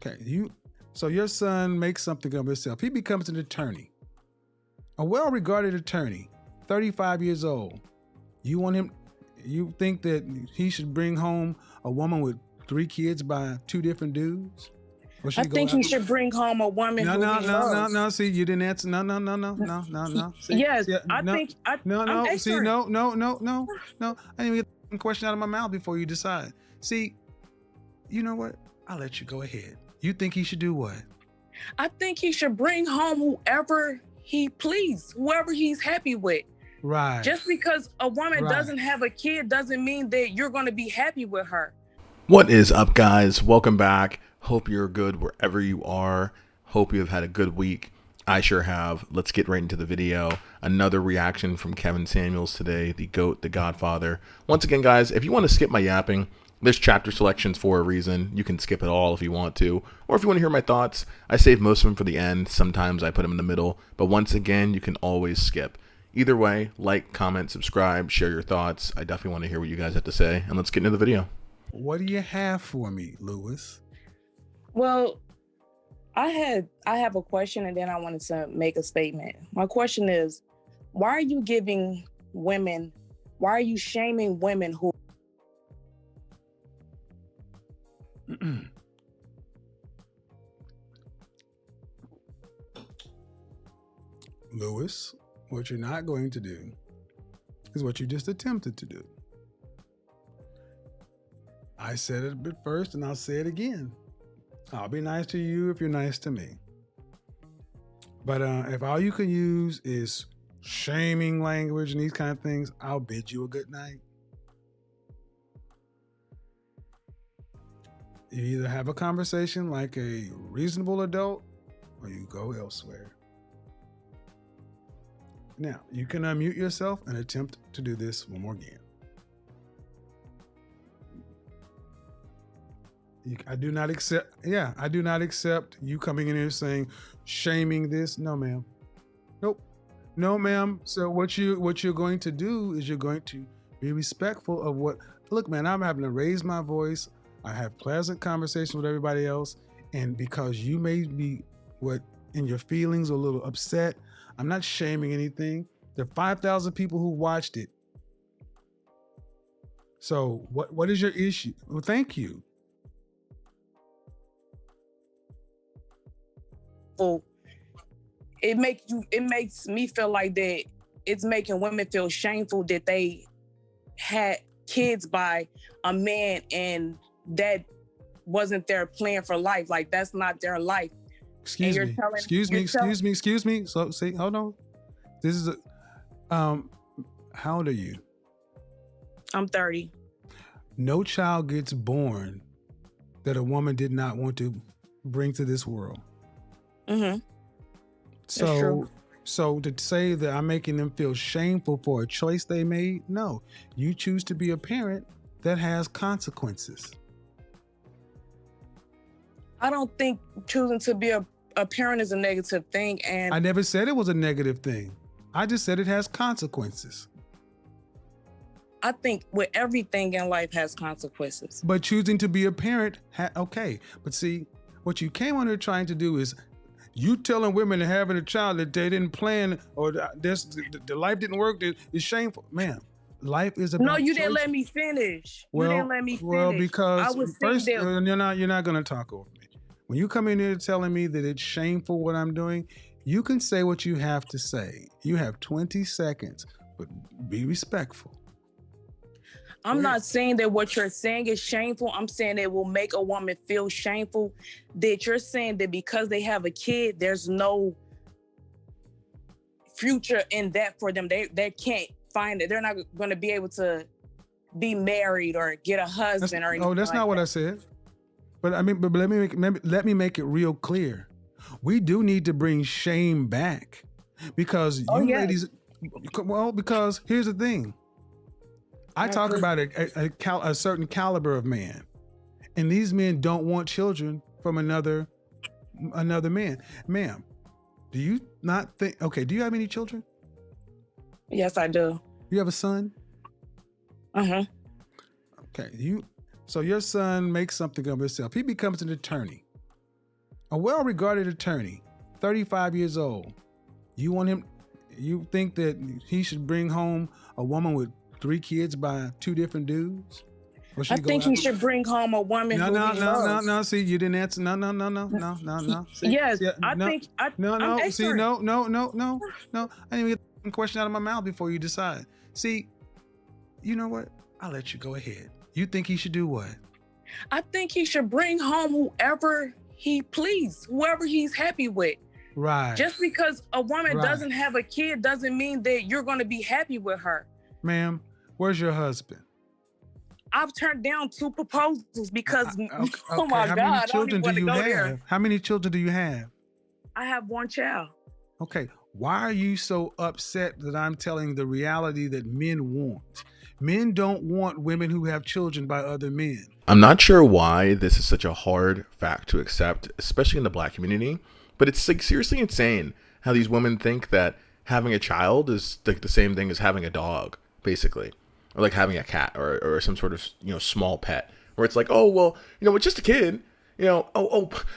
Okay, so your son makes something of himself. He becomes an attorney, a well-regarded attorney, 35 years old. You want him? You think that he should bring home a woman with 3 kids by 2 different dudes? Or I think he should bring home a woman who he loves. No. See, you didn't answer. No. See, yes, see, I think no. See, answering. No. I didn't even get the question out of my mouth before you decide. See, you know what? I'll let you go ahead. You think he should do what? I think he should bring home whoever he please, whoever he's happy with. Right. Just because a woman doesn't have a kid doesn't mean that you're going to be happy with her. What is up, guys? Welcome back. Hope you're good wherever you are. Hope you have had a good week. I sure have. Let's get right into the video. Another reaction from Kevin Samuels today, the GOAT, the Godfather. Once again, guys, if you want to skip my yapping, there's chapter selections for a reason. You can skip it all if you want to. Or if you want to hear my thoughts, I save most of them for the end. Sometimes I put them in the middle. But once again, you can always skip. Either way, like, comment, subscribe, share your thoughts. I definitely want to hear what you guys have to say. And let's get into the video. What do you have for me, Lewis? Well, I have a question and then I wanted to make a statement. My question is, why are you shaming women who Lewis, what you're not going to do is what you just attempted to do. I said it a bit first and I'll say it again. I'll be nice to you if you're nice to me. But if all you can use is shaming language and these kind of things, I'll bid you a good night. You either have a conversation like a reasonable adult or you go elsewhere. Now, you can unmute yourself and attempt to do this one more again. I do not accept you coming in here saying, shaming this. No, ma'am. Nope. No, ma'am. So what you're going to do is you're going to be respectful of what, look, man, I'm having to raise my voice. I have pleasant conversation with everybody else. And because you may be in your feelings a little upset, I'm not shaming anything. There are 5,000 people who watched it. So what is your issue? Well, thank you. It makes me feel like that it's making women feel shameful that they had kids by a man and that wasn't their plan for life. Like, that's not their life. Excuse me. So see, hold on. This is how old are you? I'm 30. No child gets born that a woman did not want to bring to this world. Mm-hmm. So to say that I'm making them feel shameful for a choice they made, no. You choose to be a parent that has consequences. I don't think choosing to be a parent is a negative thing. And I never said it was a negative thing. I just said it has consequences. I think with everything in life has consequences. But choosing to be a parent, okay. But see, what you came on here trying to do is you telling women that having a child that they didn't plan or the life didn't work is shameful. Man, life is about No, you choice. didn't let me finish. Well, you didn't let me finish. Well, because I was first, that you're not going to talk over me. When you come in here telling me that it's shameful what I'm doing, you can say what you have to say. You have 20 seconds, but be respectful. I'm not saying that what you're saying is shameful. I'm saying it will make a woman feel shameful that you're saying that because they have a kid, there's no future in that for them. They can't find it. They're not going to be able to be married or get a husband or anything. Oh, that's not what I said. But I mean, but let me make it real clear. We do need to bring shame back because ladies, well, because here's the thing. I talk about a certain caliber of man, and these men don't want children from another man. Ma'am, do you not think? Okay, do you have any children? Yes, I do. You have a son? Uh-huh. Okay, so your son makes something of himself. He becomes an attorney, A well-regarded attorney, 35 years old. You want him, you think that he should bring home a woman with 3 kids by 2 different dudes? Or I think he should bring home a woman who he loves. No. See, you didn't answer. No. See, Yes, see, I think I'm See, answering. no. I didn't even get the question out of my mouth before you decide. See, you know what? I'll let you go ahead. You think he should do what? I think he should bring home whoever he please, whoever he's happy with. Right. Just because a woman doesn't have a kid doesn't mean that you're going to be happy with her. Ma'am, where's your husband? I've turned down 2 proposals because, okay. Oh my How God, many children do you have? there. How many children do you have? I have 1 child. Okay. Why are you so upset that I'm telling the reality that men want? Men don't want women who have children by other men. I'm not sure why this is such a hard fact to accept, especially in the Black community, but it's like seriously insane how these women think that having a child is like the same thing as having a dog, basically, or like having a cat or some sort of, you know, small pet, where it's like, oh, well, you know, it's just a kid, you know,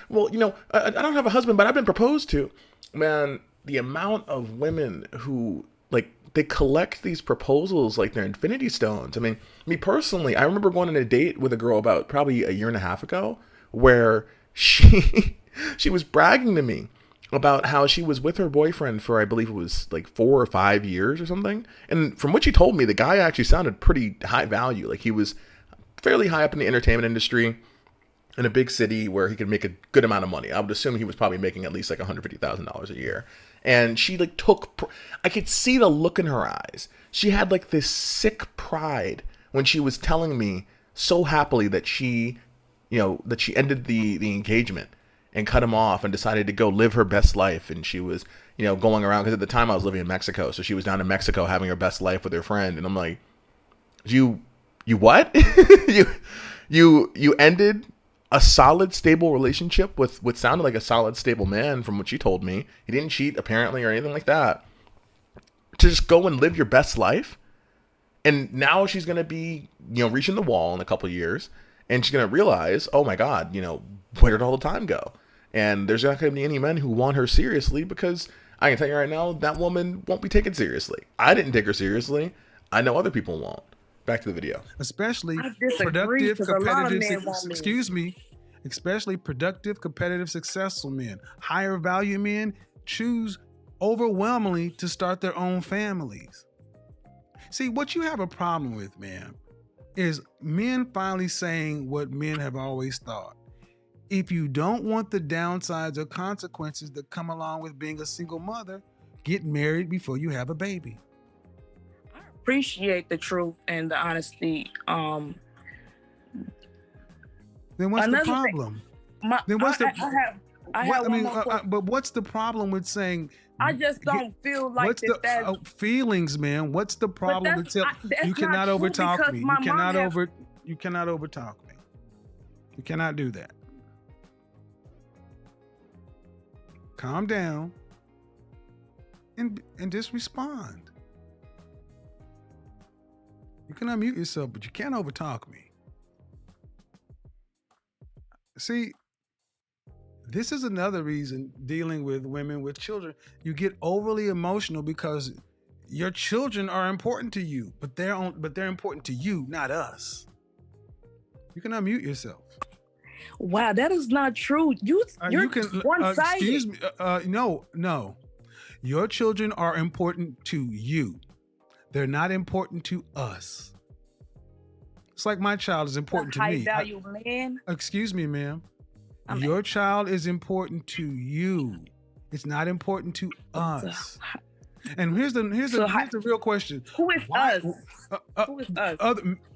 well, you know, I don't have a husband, but I've been proposed to. Man, the amount of women who like, they collect these proposals like they're infinity stones. I mean, me personally, I remember going on a date with a girl about probably a year and a half ago where she was bragging to me about how she was with her boyfriend for, I believe it was like 4 or 5 years or something. And from what she told me, the guy actually sounded pretty high value. Like he was fairly high up in the entertainment industry in a big city where he could make a good amount of money. I would assume he was probably making at least like $150,000 a year. And she like I could see the look in her eyes. She had like this sick pride when she was telling me so happily that she, you know, that she ended the engagement and cut him off and decided to go live her best life. And she was, you know, going around, because at the time I was living in Mexico. So she was down in Mexico having her best life with her friend. And I'm like, you what? you ended a solid, stable relationship with what sounded like a solid, stable man from what she told me. He didn't cheat, apparently, or anything like that. To just go and live your best life. And now she's going to be, you know, reaching the wall in a couple of years. And she's going to realize, oh my God, you know, where did all the time go? And there's not going to be any men who want her seriously, because I can tell you right now, that woman won't be taken seriously. I didn't take her seriously. I know other people won't. Back to the video. Especially productive, competitive, especially productive, competitive, successful men. Higher value men choose overwhelmingly to start their own families. See, what you have a problem with, man, is men finally saying what men have always thought. If you don't want the downsides or consequences that come along with being a single mother, get married before you have a baby. Appreciate the truth and the honesty. Then what's the problem? But what's the problem with saying? I just don't feel like that's feelings, man. What's the problem? You cannot overtalk me. You cannot overtalk me. You cannot do that. Calm down and just respond. You can unmute yourself, but you can't overtalk me. See, this is another reason dealing with women with children. You get overly emotional because your children are important to you, but they're important to you, not us. You can unmute yourself. Wow, that is not true. You're one-sided. Excuse me. No. Your children are important to you. They're not important to us. It's like my child is important to me. High value man. Excuse me, ma'am. Your child is important to you. It's not important to us. And here's the real question. Who is us? Who is us?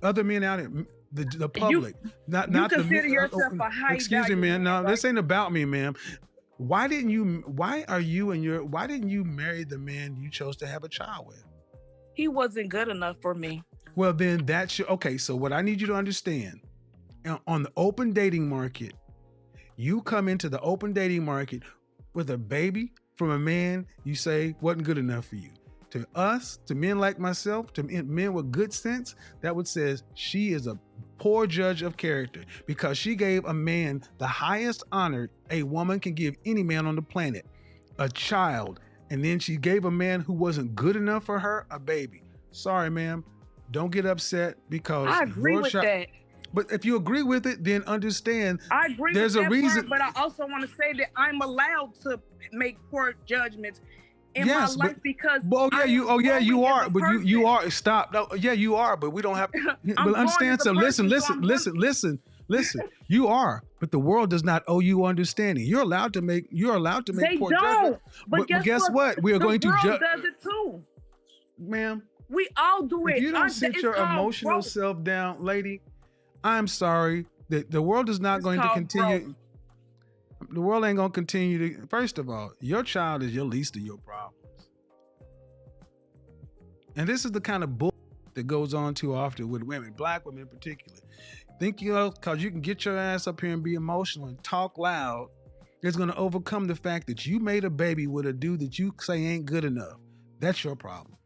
Other men out here, the public. Not consider yourself a high excuse me, man. No, this ain't about me, ma'am. Why didn't you marry the man you chose to have a child with? He wasn't good enough for me. Well, then okay. So what I need you to understand, on the open dating market, you come into the open dating market with a baby from a man you say wasn't good enough for you. To us, to men like myself, to men with good sense, that would says she is a poor judge of character because she gave a man the highest honor a woman can give any man on the planet, a child. And then she gave a man who wasn't good enough for her a baby. Sorry, ma'am. Don't get upset because I agree with that. But if you agree with it, then understand I agree there's with a that reason. part, but I also want to say that I'm allowed to make poor judgments in my life because you are. But you are. Stop. No, yeah, you are. But we don't have. But understand. So listen. You are, but the world does not owe you understanding. You're allowed to make poor judgments. But guess what? We are going to judge. Does it too, ma'am. We all do it. If you don't sit your emotional self down, lady, I'm sorry. The world is not going to continue. The world ain't going to continue to. First of all, your child is your least of your problems. And this is the kind of bull that goes on too often with women, black women in particular. Think because you can get your ass up here and be emotional and talk loud, it's going to overcome the fact that you made a baby with a dude that you say ain't good enough. That's your problem.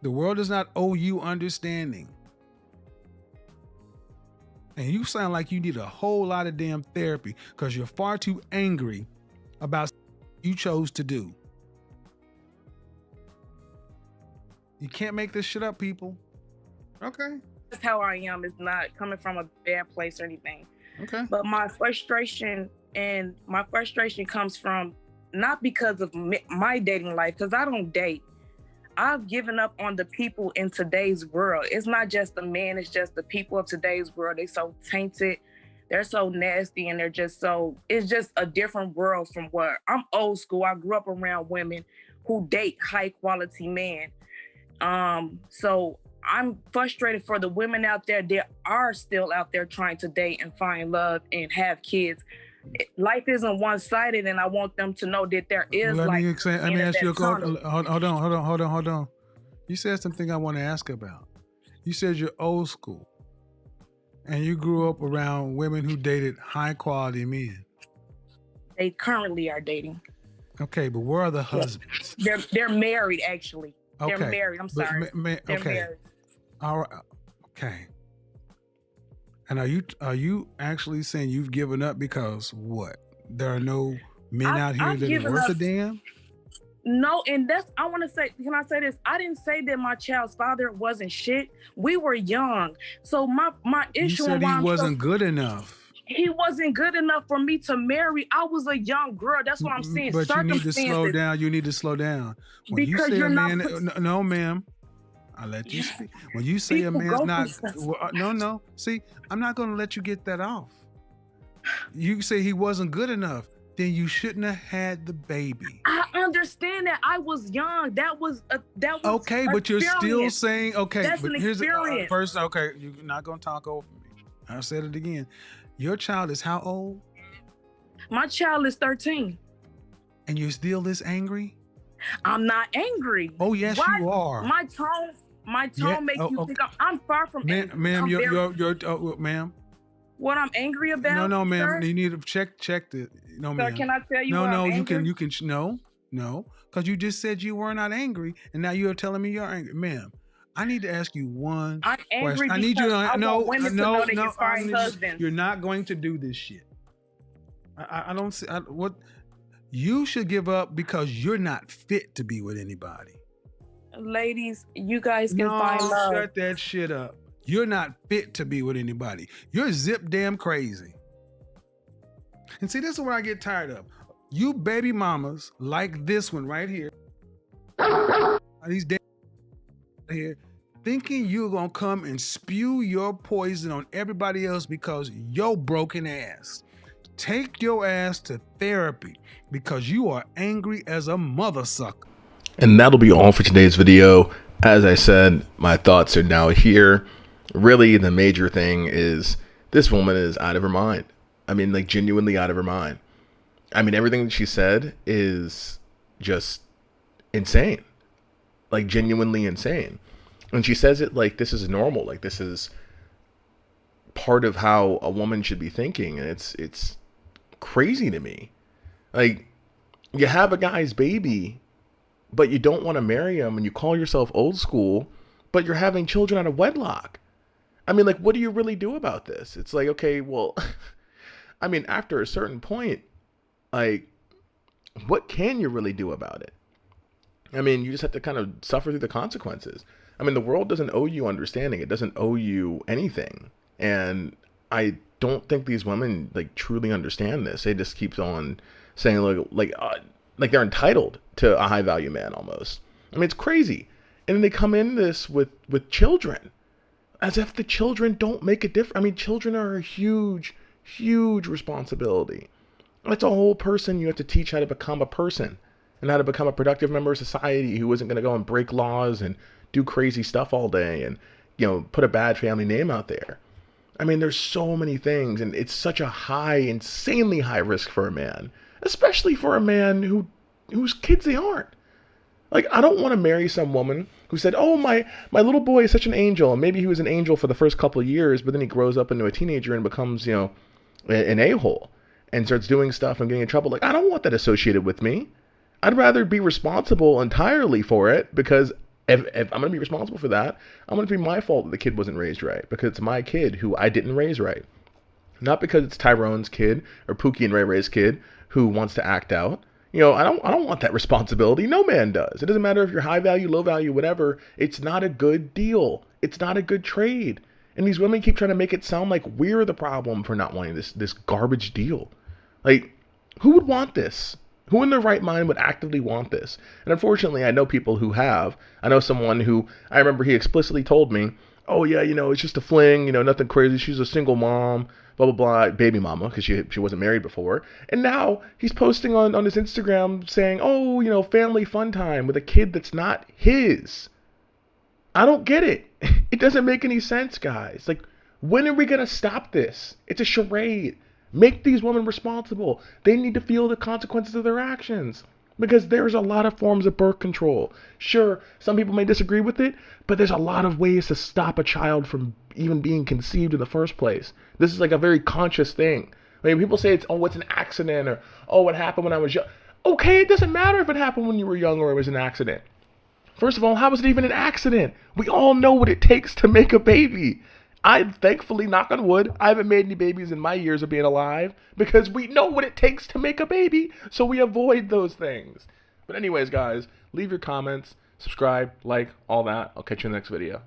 The world does not owe you understanding. And you sound like you need a whole lot of damn therapy because you're far too angry about what you chose to do. You can't make this shit up, people. Okay. That's how I am. It's not coming from a bad place or anything. Okay. But my frustration comes from not because of my dating life, because I don't date. I've given up on the people in today's world. It's not just the man, it's just the people of today's world. They're so tainted, they're so nasty, and it's just a different world from where I'm old school. I grew up around women who date high quality men. So I'm frustrated for the women out there that are still out there trying to date and find love and have kids. Life isn't one-sided, and I want them to know that there is Let me ask you a question. Hold on. You said something I want to ask about. You said you're old school, and you grew up around women who dated high-quality men. They currently are dating. Okay, but where are the husbands? They're married, actually. Okay. They're married. I'm sorry. They're married. All right. Okay. And are you actually saying you've given up because what? There are no men out here that are worth a damn? No, and I want to say, can I say this? I didn't say that my child's father wasn't shit. We were young. So my issue. You said he wasn't good enough. He wasn't good enough for me to marry. I was a young girl. That's what I'm saying. But you need to slow down. You need to slow down. When because you say you're a man, no, ma'am. I'll let you speak. When you say a man's not, no. See, I'm not going to let you get that off. You say he wasn't good enough, then you shouldn't have had the baby. I understand that. I was young. That was okay, but you're still saying okay. That's but an here's experience. First, okay, you're not going to talk over me. I said it again. Your child is how old? My child is 13. And you're still this angry? I'm not angry. Oh yes, you are. My tone makes you think I'm far from angry. Ma'am, you're ma'am. What I'm angry about? No, ma'am. Sir? You need to check the. No, ma'am. Sir, can I tell you? No, you can. No, because you just said you were not angry, and now you're telling me you're angry, ma'am. I need to ask you one I'm angry question. I need you to want women to know they can find husbands. You're not going to do this shit. I don't see what you should give up because you're not fit to be with anybody. Ladies, you guys can find love. Shut that shit up. You're not fit to be with anybody. You're zip damn crazy. And see, this is where I get tired of. You baby mamas like this one right here. These damn here thinking you're gonna come and spew your poison on everybody else because you're broken ass. Take your ass to therapy because you are angry as a mother sucker. And that'll be all for today's video. As I said, my thoughts are now here. Really, the major thing is this woman is out of her mind. I mean, like, genuinely out of her mind. I mean, everything that she said is just insane. Like, genuinely insane. And she says it like this is normal. Like, this is part of how a woman should be thinking. And it's crazy to me. Like, you have a guy's baby, but you don't want to marry him, and you call yourself old school, but you're having children out of wedlock. I mean, like, what do you really do about this? It's like, okay, well, I mean, after a certain point, like, what can you really do about it? I mean, you just have to kind of suffer through the consequences. I mean, the world doesn't owe you understanding. It doesn't owe you anything. And I don't think these women like truly understand this. They just keep on saying like they're entitled to a high value man almost. I mean, it's crazy. And then they come in this with children, as if the children don't make a difference. I mean, children are a huge, huge responsibility. It's a whole person you have to teach how to become a person and how to become a productive member of society who isn't going to go and break laws and do crazy stuff all day and, you know, put a bad family name out there. I mean, there's so many things, and it's such a high, insanely high risk for a man, especially for a man whose kids they aren't. Like, I don't want to marry some woman who said, oh, my little boy is such an angel. And maybe he was an angel for the first couple of years, but then he grows up into a teenager and becomes, you know, an a-hole and starts doing stuff and getting in trouble. Like, I don't want that associated with me. I'd rather be responsible entirely for it, because if I'm going to be responsible for that, I'm going to be my fault that the kid wasn't raised right, because it's my kid who I didn't raise right. Not because it's Tyrone's kid or Pookie and Ray Ray's kid who wants to act out. You know, I don't want that responsibility. No man does. It doesn't matter if you're high value, low value, whatever. It's not a good deal. It's not a good trade. And these women keep trying to make it sound like we're the problem for not wanting this garbage deal. Like, who would want this? Who in their right mind would actively want this? And unfortunately, I know people who have. I know someone who, I remember he explicitly told me, oh yeah, you know, it's just a fling, you know, nothing crazy. She's a single mom, blah, blah, blah, baby mama, because she wasn't married before. And now he's posting on his Instagram saying, oh, you know, family fun time with a kid that's not his. I don't get it. It doesn't make any sense, guys. Like, when are we going to stop this? It's a charade. Make these women responsible. They need to feel the consequences of their actions, because there's a lot of forms of birth control. Sure, some people may disagree with it, but there's a lot of ways to stop a child from even being conceived in the first place. This is like a very conscious thing. I mean, people say it's an accident, or, oh, what happened when I was young. Okay, it doesn't matter if it happened when you were young or it was an accident. First of all, how was it even an accident? We all know what it takes to make a baby. I thankfully, knock on wood, I haven't made any babies in my years of being alive, because we know what it takes to make a baby, so we avoid those things. But anyways, guys, leave your comments, subscribe, like, all that. I'll catch you in the next video.